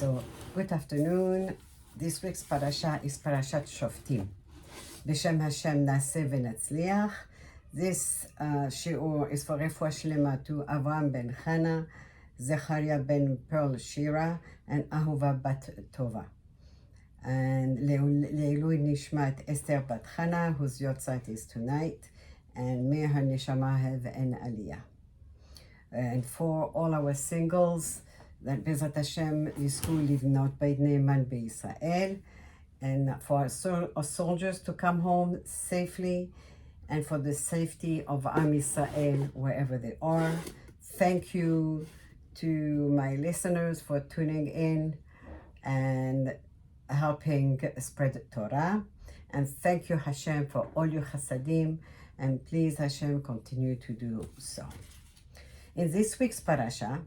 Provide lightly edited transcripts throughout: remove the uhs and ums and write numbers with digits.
So, good afternoon. This week's parasha is Parashat Shoftim. B'Shem Hashem Naseh v'Natzliach. This shiur is for refuah shlema to Avram ben Chana, Zechariah ben Pearl Shira, and Ahuva bat Tova. And Leilui Nishmat Esther bat Chana, whose yortzeit is tonight, and may her neshama have an aliyah. And for all our singles, that Bezrat Hashem yizku livnot beit ne'eman beYisrael, and for our soldiers to come home safely, and for the safety of Am Yisrael wherever they are. Thank you to my listeners for tuning in and helping spread Torah. And thank you, Hashem, for all your chasadim, and please, Hashem, continue to do so. In this week's parasha,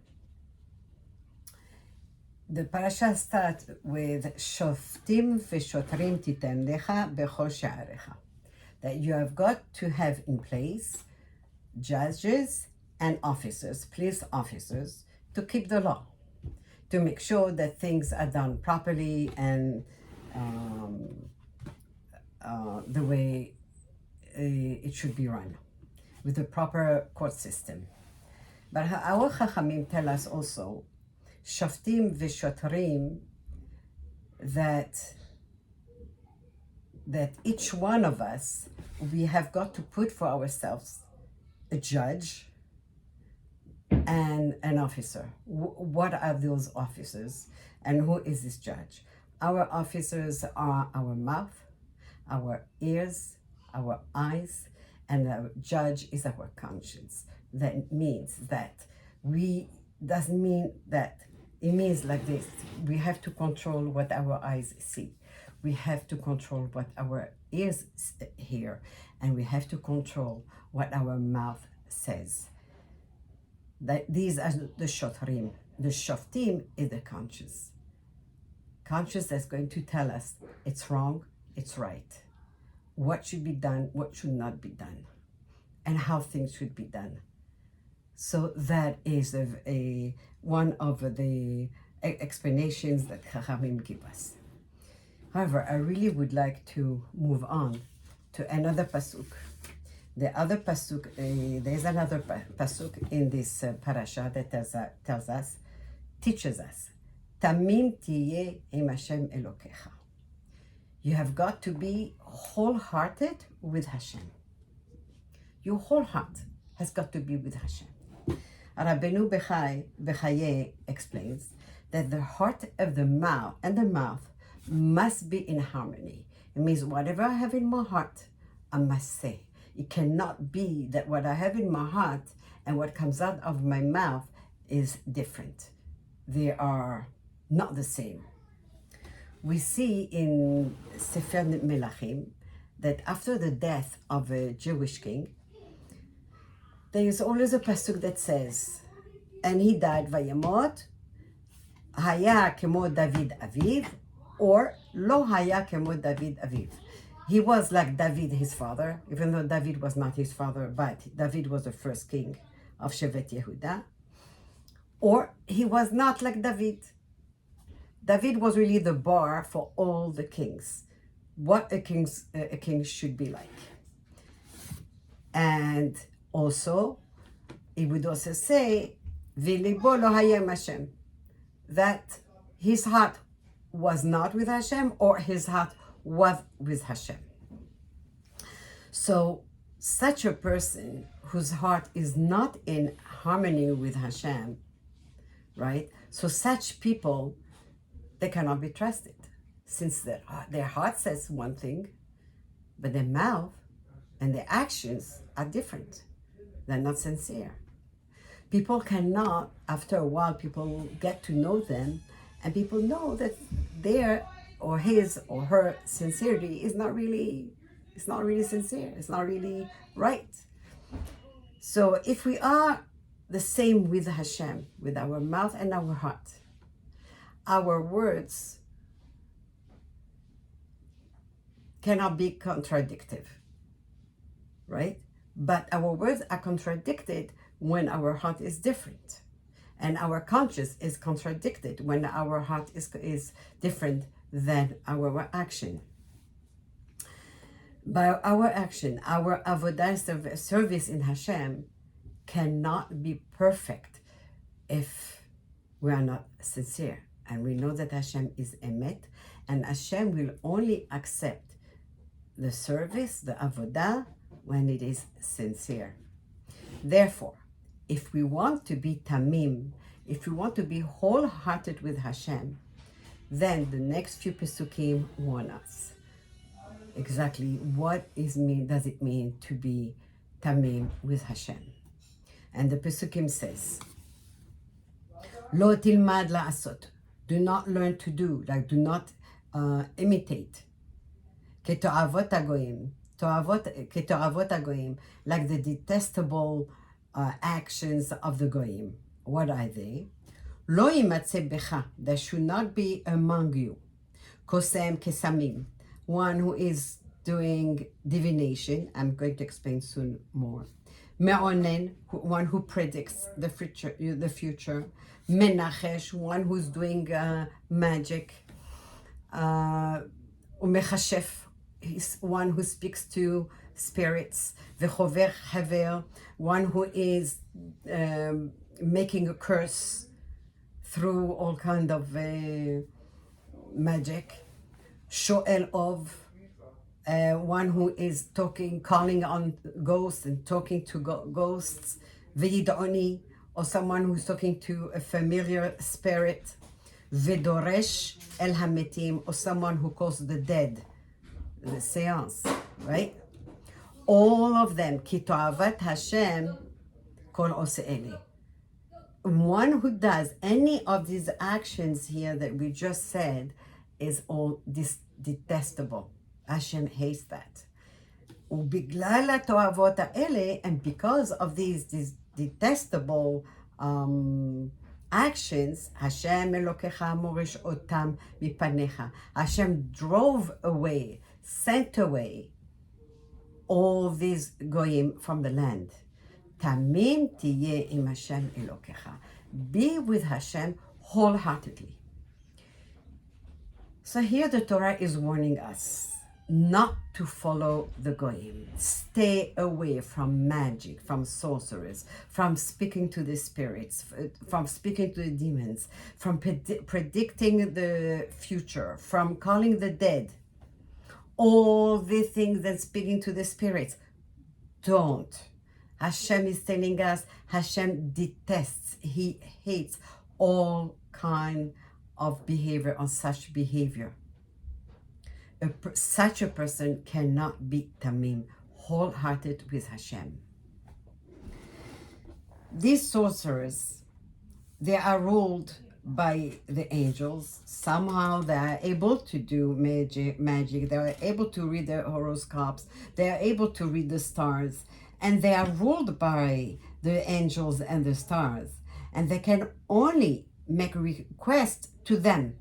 the parasha starts with Shoftim v'shotrim titen lecha bechol she'arecha, that you have got to have in place judges and officers, police officers, to keep the law, to make sure that things are done properly and the way it should be run, with the proper court system. But our Chachamim tell us also, Shoftim v'shotrim, that each one of us, we have got to put for ourselves a judge and an officer. What are those officers, and who is this judge? Our officers are our mouth, our ears, our eyes, and the judge is our conscience. That means that it means like this: we have to control what our eyes see, we have to control what our ears hear, and we have to control what our mouth says. That these are the shotrim. The shoftim is the conscience. Conscience that's going to tell us it's wrong, it's right, what should be done, what should not be done, and how things should be done. So that is one of the explanations that Chachamim give us. However, I really would like to move on to another pasuk. The other pasuk, there's another pasuk in this parasha that teaches us, Tamim tiyeh im Hashem Elokecha. You have got to be wholehearted with Hashem. Your whole heart has got to be with Hashem. Rabbeinu Bechaye explains that the heart of the mouth and the mouth must be in harmony. It means whatever I have in my heart, I must say. It cannot be that what I have in my heart and what comes out of my mouth is different. They are not the same. We see in Sefer Melachim that after the death of a Jewish king, there is always a pasuk that says, and he died vayamot, haya kemo David aviv, or lo haya kemo David aviv. He was like David, his father, even though David was not his father, but David was the first king of Shevet Yehuda. Or he was not like David. David was really the bar for all the kings, what a king should be like. And also, it would also say, V'libo lo hayem Hashem, that his heart was not with Hashem, or his heart was with Hashem. So, such a person whose heart is not in harmony with Hashem, right? So such people, they cannot be trusted, since their heart says one thing, but their mouth and their actions are different. They're not sincere. People cannot, after a while, people get to know them, and people know that their or his or her sincerity is not really sincere. It's not really right. So if we are the same with Hashem, with our mouth and our heart, our words cannot be contradictive, right? But our words are contradicted when our heart is different. And our conscience is contradicted when our heart is different than our action. By our action, our avodah service in Hashem cannot be perfect if we are not sincere. And we know that Hashem is emet, and Hashem will only accept the service, the avodah, when it is sincere. Therefore, if we want to be tamim, if we want to be wholehearted with Hashem, then the next few pesukim warn us exactly what does it mean to be tamim with Hashem. And the pesukim says, Lo tilmad la'asot, do not learn to do, like do not imitate. Keto'avot hagoyim, keto'avot hagoyim, like the detestable actions of the goyim. What are they? Lo yimatzeh becha, there should not be among you. Kosem kesamim, one who is doing divination. I'm going to explain soon more. Me'onen, one who predicts the future. Menachesh, one who's doing magic. Umechashef, he's one who speaks to spirits. Vechover haver, one who is making a curse through all kind of magic. Shoel of, one who is calling on ghosts and talking to ghosts. V'yid'oni, or someone who's talking to a familiar spirit. V'doresh el hametim, or someone who calls the dead, the seance, right? All of them, ki to'avat Hashem kol ose'eli. One who does any of these actions here that we just said is all detestable. Hashem hates that. Ubiglal ha'to'avot ha'ele, and because of these detestable actions, Hashem Elokecha morish otam mipanecha. Hashem drove away, sent away all these goyim from the land. Tamim tiyeh im Hashem Elokecha. Be with Hashem wholeheartedly. So here the Torah is warning us not to follow the goyim. Stay away from magic, from sorcerers, from speaking to the spirits, from speaking to the demons, from predicting the future, from calling the dead. All the things that speaking to the spirits. Don't. Hashem is telling us Hashem detests, he hates all kind of behavior on such behavior. Such a person cannot be tamim, wholehearted with Hashem. These sorcerers, they are ruled by the angels. Somehow they are able to do magic. They are able to read the horoscopes. They are able to read the stars. And they are ruled by the angels and the stars. And they can only make a request to them,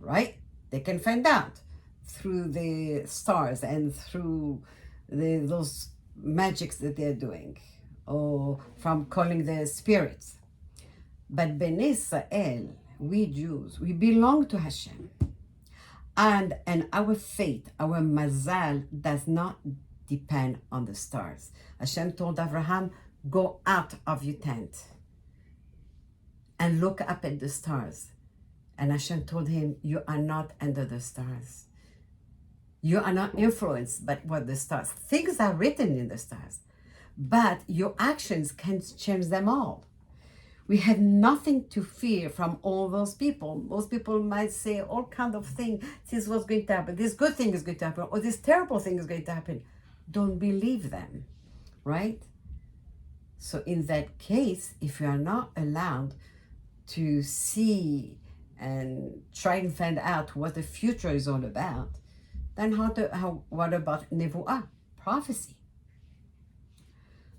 right? They can find out through the stars and through those magics that they're doing, or from calling the spirits. But Bnei Israel, we Jews, we belong to Hashem. And our fate, our mazal does not depend on the stars. Hashem told Abraham, go out of your tent and look up at the stars. And Hashem told him, you are not under the stars. You are not influenced by what the stars. Things are written in the stars, but your actions can change them all. We have nothing to fear from all those people. Most people might say all kinds of things. This is what's going to happen. This good thing is going to happen, or this terrible thing is going to happen. Don't believe them, right? So in that case, if you are not allowed to see and try and find out what the future is all about, then what about nevuah, prophecy?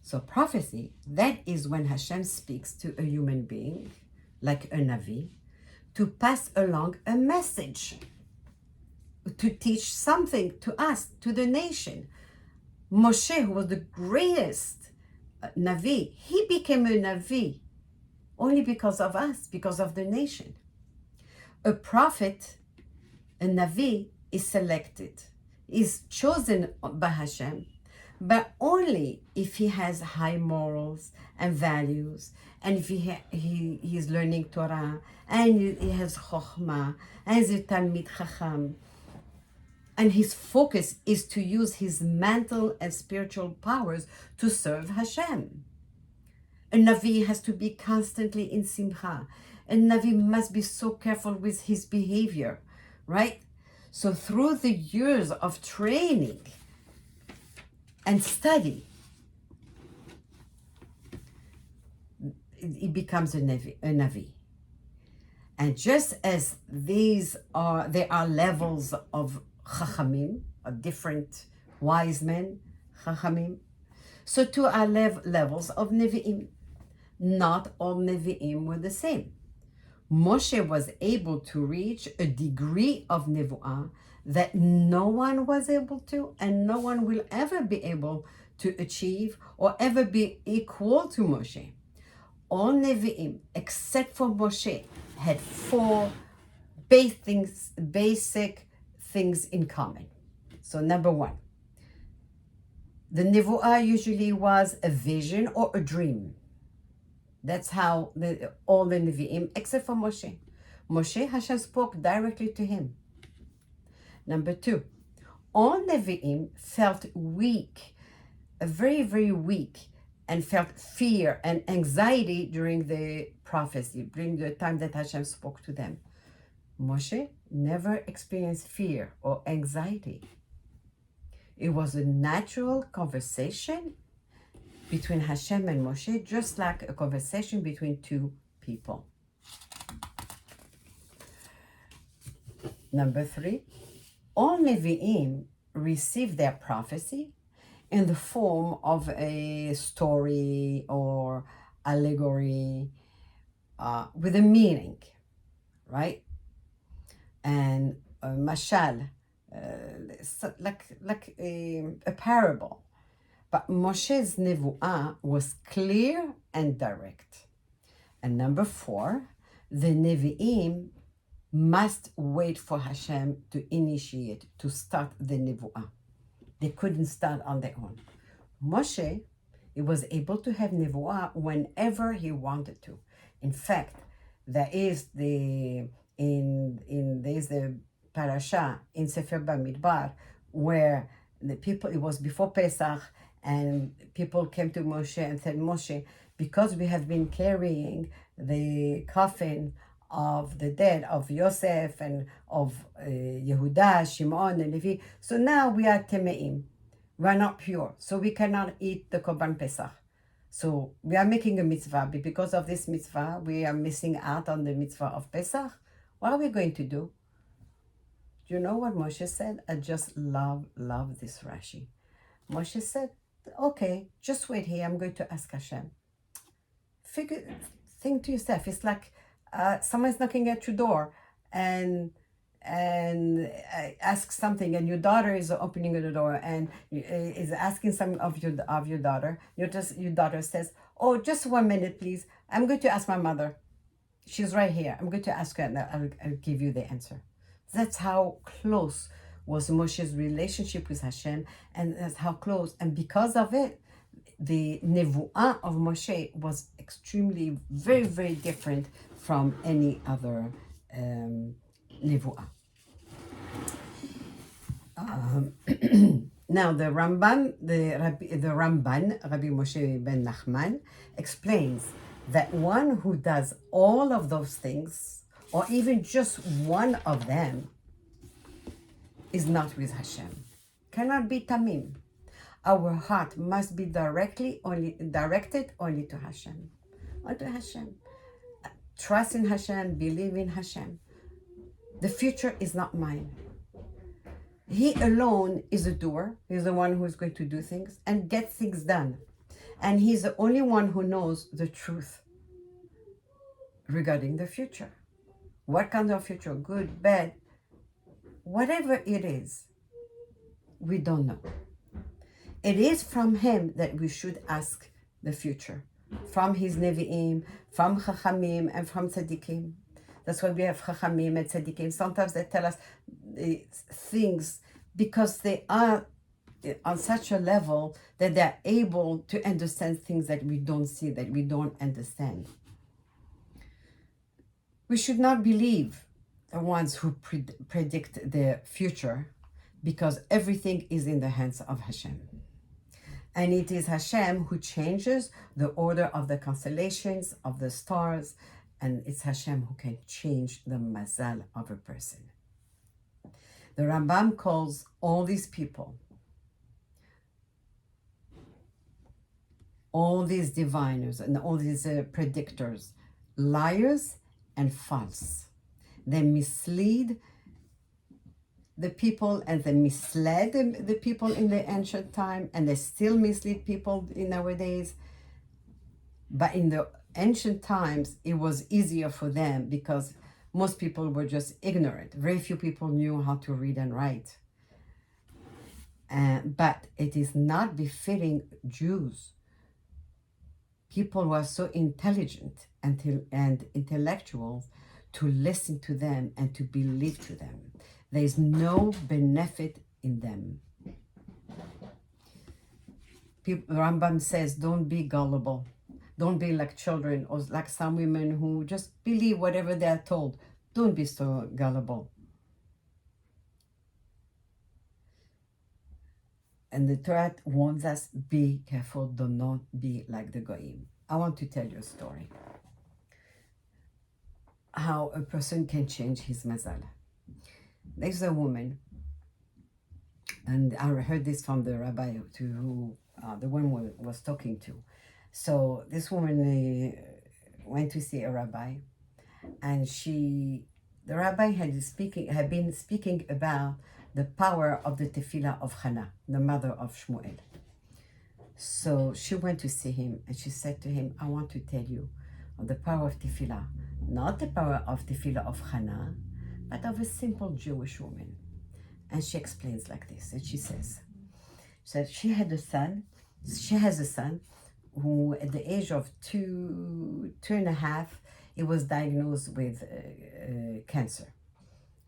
So prophecy, that is when Hashem speaks to a human being, like a Navi, to pass along a message, to teach something to us, to the nation. Moshe, who was the greatest Navi, he became a Navi only because of us, because of the nation. A prophet, a Navi, is selected, is chosen by Hashem, but only if he has high morals and values, and if he is learning Torah, and he has Chokhmah, and is a Talmid Chacham, and his focus is to use his mental and spiritual powers to serve Hashem. A Navi has to be constantly in Simcha. A Navi must be so careful with his behavior, right? So through the years of training and study, it becomes a Navi. And just as there are levels of Chachamim, of different wise men, Chachamim, so too are levels of Nevi'im. Not all Nevi'im were the same. Moshe was able to reach a degree of Nevu'ah that no one was able to, and no one will ever be able to achieve or ever be equal to Moshe. All Nevi'im, except for Moshe, had four basic things in common. So number one, the Nevu'ah usually was a vision or a dream. That's how all the Nevi'im, except for Moshe. Moshe, Hashem spoke directly to him. Number two, all Nevi'im felt weak, very, very weak, and felt fear and anxiety during the prophecy, during the time that Hashem spoke to them. Moshe never experienced fear or anxiety. It was a natural conversation between Hashem and Moshe, just like a conversation between two people. Number three, all Nevi'im received their prophecy in the form of a story or allegory with a meaning, right? And mashal, like a parable. But Moshe's Nevu'ah was clear and direct. And number four, the Nevi'im must wait for Hashem to initiate, to start the Nevu'ah. They couldn't start on their own. Moshe, he was able to have Nevu'ah whenever he wanted to. In fact, there's the parasha in Sefer Bamidbar where the people, it was before Pesach, and people came to Moshe and said, Moshe, because we have been carrying the coffin of the dead, of Yosef and of Yehuda, Shimon, and Levi, so now we are temeim. We are not pure, so we cannot eat the Korban Pesach. So we are making a mitzvah, but because of this mitzvah, we are missing out on the mitzvah of Pesach. What are we going to do? Do you know what Moshe said? I just love this Rashi. Moshe said, okay, just wait here. I'm going to ask Hashem. Think to yourself. It's like someone's knocking at your door and asks something, and your daughter is opening the door and is asking some of your daughter. Your daughter says, "Oh, just 1 minute, please. I'm going to ask my mother. She's right here. I'm going to ask her, and I'll give you the answer." That's how close was Moshe's relationship with Hashem, and that's how close. And because of it, the Nevu'ah of Moshe was extremely, very, very different from any other Nevu'ah. Now the Ramban, Rabbi Moshe ben Nachman, explains that one who does all of those things, or even just one of them, is not with Hashem. Cannot be tamim. Our heart must be directed only to Hashem. Only to Hashem. Trust in Hashem, believe in Hashem. The future is not mine. He alone is a doer. He's the one who is going to do things and get things done. And he's the only one who knows the truth regarding the future. What kind of future? Good, bad, whatever it is, we don't know. It is from him that we should ask the future. from his Nevi'im, from Chachamim, and from Tzaddikim. That's why we have Chachamim and Tzaddikim. Sometimes they tell us things because they are on such a level that they're able to understand things that we don't see, that we don't understand. We should not believe the ones who predict the future, because everything is in the hands of Hashem. And it is Hashem who changes the order of the constellations, of the stars, and it's Hashem who can change the mazal of a person. The Rambam calls all these people, all these diviners and all these predictors, liars and false. They mislead the people, and they misled the people in the ancient time, and they still mislead people in nowadays. But in the ancient times, it was easier for them because most people were just ignorant. Very few people knew how to read and write. But it is not befitting Jews, people who are so intelligent and intellectual, to listen to them and to believe to them. There is no benefit in them. Rambam says, don't be gullible. Don't be like children or like some women who just believe whatever they are told. Don't be so gullible. And the Torah warns us, be careful, do not be like the Goyim. I want to tell you a story. How a person can change his mazal. There's a woman, and I heard this from the rabbi who the one was talking to. So this woman went to see a rabbi, and the rabbi had been speaking about the power of the tefillah of Hannah, the mother of Shmuel. So she went to see him, and she said to him, I want to tell you of the power of tefillah, not the power of tefillah of Hannah, but of a simple Jewish woman. And she explains like this, and she says, she has a son who at the age of two and a half, he was diagnosed with cancer.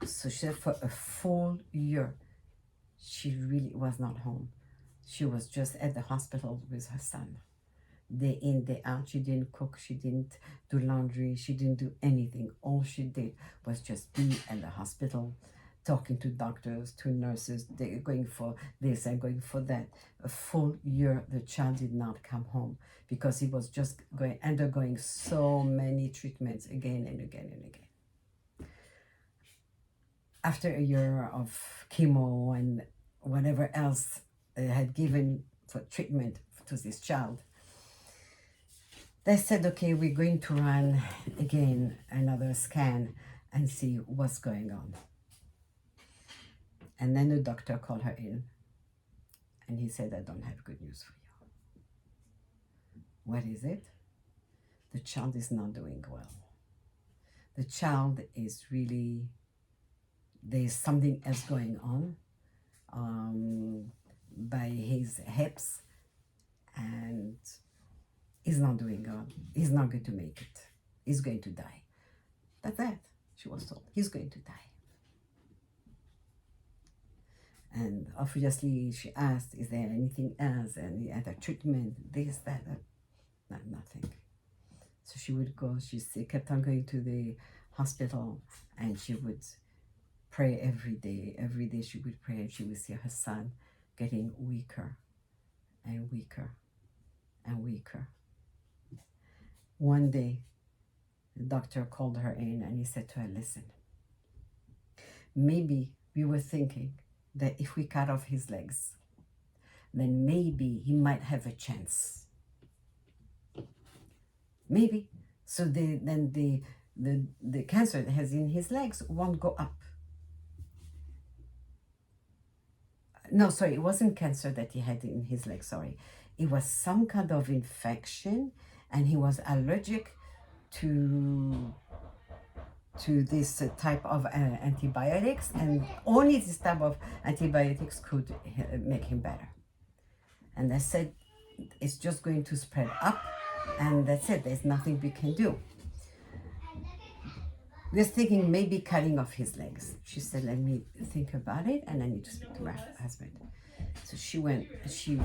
So she said for a full year, she really was not home. She was just at the hospital with her son. Day in, day out, she didn't cook, she didn't do laundry, she didn't do anything. All she did was just be at the hospital, talking to doctors, to nurses, they're going for this and going for that. A full year, the child did not come home because he was just undergoing so many treatments again and again and again. After a year of chemo and whatever else they had given for treatment to this child, they said, okay, we're going to run again another scan and see what's going on. And then the doctor called her in, and he said, I don't have good news for you. What is it? The child is not doing well. The child is really, there's something else going on by his hips, and he's not doing good. He's not going to make it. He's going to die. That's that, she was told. He's going to die. And obviously she asked, is there anything else? Any other treatment? This, that, nothing. So she would go, she kept on going to the hospital, and she would pray every day. Every day she would pray, and she would see her son getting weaker and weaker and weaker. One day, the doctor called her in, and he said to her, listen, maybe we were thinking that if we cut off his legs, then maybe he might have a chance. Maybe. So then the cancer that has in his legs won't go up. No, sorry, it wasn't cancer that he had in his legs, sorry. It was some kind of infection, and he was allergic to this type of antibiotics, and only this type of antibiotics could make him better. And they said it's just going to spread up, And that's it. There's nothing we can do. We're thinking maybe cutting off his legs. She said, let me think about it and I need to speak to my husband. So she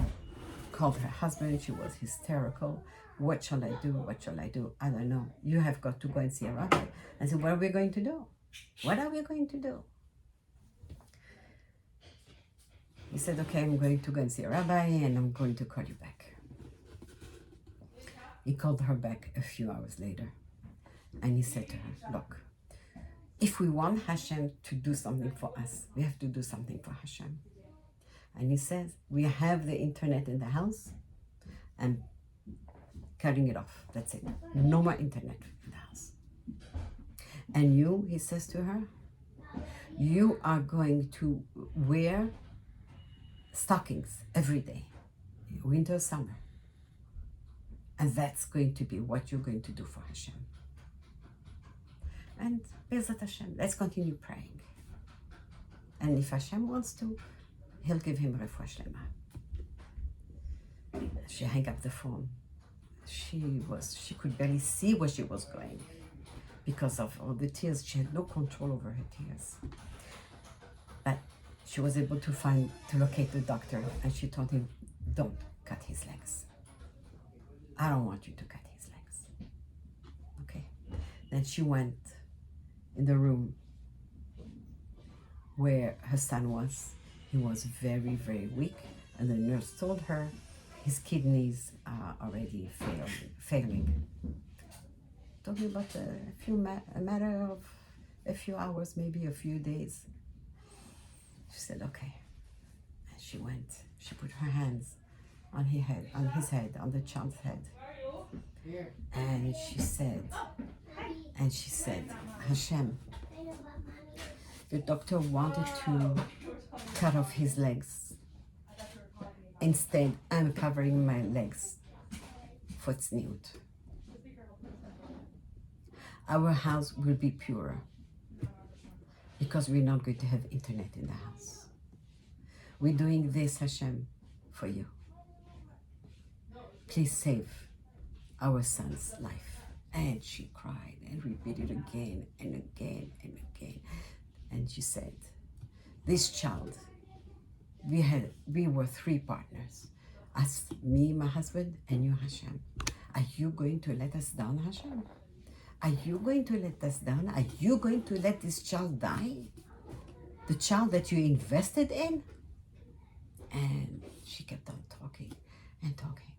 called her husband. She was hysterical. What shall I do? What shall I do? I don't know. You have got to go and see a rabbi. I said, what are we going to do? What are we going to do? He said, okay, I'm going to go and see a rabbi and I'm going to call you back. He called her back a few hours later and he said to her, look, if we want Hashem to do something for us, we have to do something for Hashem. And he says, we have the internet in the house and cutting it off. That's it. No more internet in the house. And you, he says to her, you are going to wear stockings every day, winter, summer. And that's going to be what you're going to do for Hashem. And Bezat Hashem, let's continue praying. And if Hashem wants to, he'll give him refuah shlema. She hung up the phone. She could barely see where she was going because of all the tears. She had no control over her tears. But she was able to locate the doctor, and she told him, don't cut his legs. I don't want you to cut his legs. Okay. Then she went in the room where her son was. He was very, very weak, and the nurse told her his kidneys are already failing. Talking about a matter of a few hours, maybe a few days. She said, okay. And she went. She put her hands on his head, on the child's head. And she said, Hashem, the doctor wanted to cut off his legs. Instead, I'm covering my legs for tzniut. Our house will be purer because we're not going to have internet in the house. We're doing this, Hashem, for you. Please save our son's life. And she cried and repeated again and again and again. And she said, this child, we were three partners. Us, me, my husband, and you, Hashem. Are you going to let us down, Hashem? Are you going to let us down? Are you going to let this child die? The child that you invested in? And she kept on talking and talking.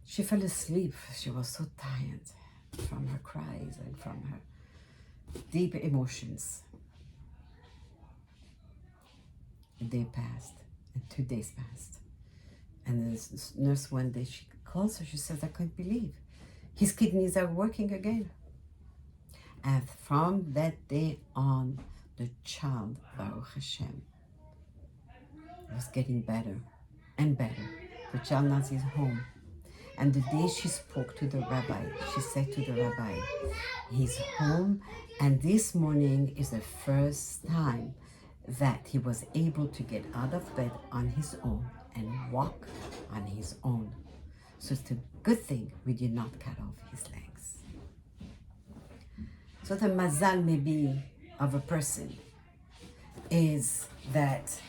She fell asleep. She was so tired from her cries and from her deep emotions. A day passed, and 2 days passed. And the nurse one day, she calls her, she says, I can't believe his kidneys are working again. And from that day on, the child, Baruch Hashem, was getting better and better. The child now is home. And the day she spoke to the rabbi, she said to the rabbi, he's home, and this morning is the first time that he was able to get out of bed on his own and walk on his own. So it's a good thing we did not cut off his legs. So the mazal maybe of a person is that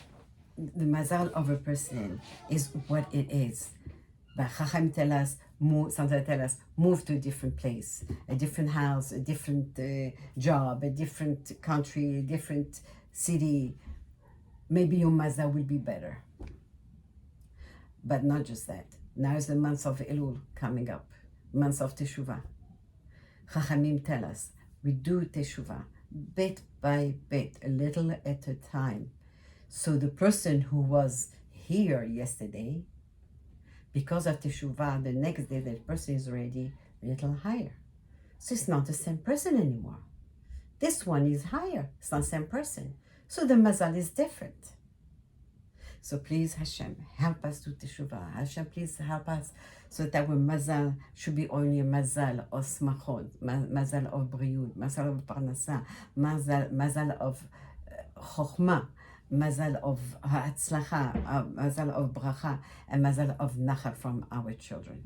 the mazal of a person is what it is. But Chacham tell us, sometimes tell us, move to a different place, a different house, a different job, a different country, a different city. Maybe your mazal will be better. But not just that. Now is the month of Elul coming up, month of Teshuvah. Chachamim tell us, we do Teshuvah bit by bit, a little at a time. So the person who was here yesterday, because of Teshuvah, the next day that person is already a little higher. So it's not the same person anymore. This one is higher. It's not the same person. So the mazal is different. So please, Hashem, help us to Teshuvah. Hashem, please help us so that our mazal should be only a mazal of smachot, mazal of briut, mazal of parnasa, mazal of chokhmah, mazal of ha'atzlacha, mazal of bracha, and mazal of nachat from our children.